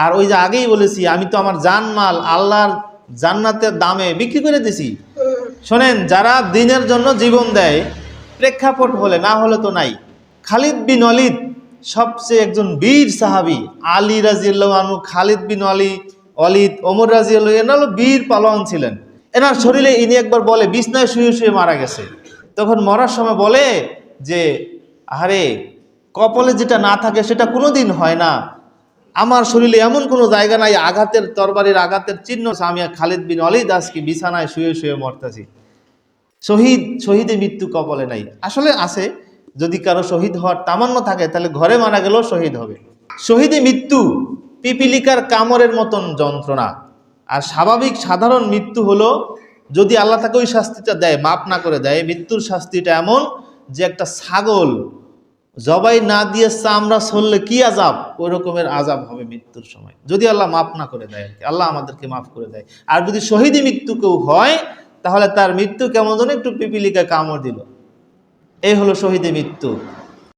আর ওই যে আগেই বলেছি, আমি তো আমার জানমাল আল্লাহর জান্নাতের দামে বিক্রি করে দিছি। শোনেন, যারা দ্বীনের জন্য জীবন দেয়, প্রেক্ষাপট হলে, না হলে তো নাই। খালিদ বিন ওয়ালিদ সবচেয়ে একজন বীর সাহাবী। আলী রাদিয়াল্লাহু আনহু, খালিদ বিন ওয়ালিদ, ওমর রাদিয়াল্লাহু আনহু, এনারা বীর পালোয়ান ছিলেন। এনার শরীরে ইনি একবার বলে, বিছনায় শুয়ে শুয়ে মারা গেছে। তখন মরার সময় বলে যে, আরে কপালে যেটা না থাকে সেটা কোনোদিন হয় না। আমার শরীরে এমন কোনো জায়গা নাই আঘাতের, তরবারির আঘাতের চিহ্ন, আমি খালিদ বিন ওয়ালিদ আজকে বিছানায় শুয়ে শুয়ে মরতেছি। শহীদে মৃত্যু কপালে নাই। আসলে আছে, যদি কারো শহীদ হওয়ার তামান্না থাকে তাহলে ঘরে মারা গেলেও শহীদ হবে। শহীদে মৃত্যু পিপিলিকার কামড়ের মতন যন্ত্রণা। আর স্বাভাবিক সাধারণ মৃত্যু হলো, যদি আল্লাহ তাকে ওই শাস্তিটা দেয়, মাপ না করে দেয়, মৃত্যুর শাস্তিটা এমন যে একটা ছাগল জবাই না দিয়ে চামড়া ছললে কি আজাব, ওই রকমের আজাব হবে মৃত্যুর সময়, যদি আল্লাহ মাফ না করে দেয়। আল্লাহ আমাদেরকে মাফ করে দেয়। আর যদি শহীদী মৃত্যু কেউ হয়, তাহলে তার মৃত্যু কেমন যেন একটু পিপিলিকা কামড় দিল। এই হলো শহীদী মৃত্যু।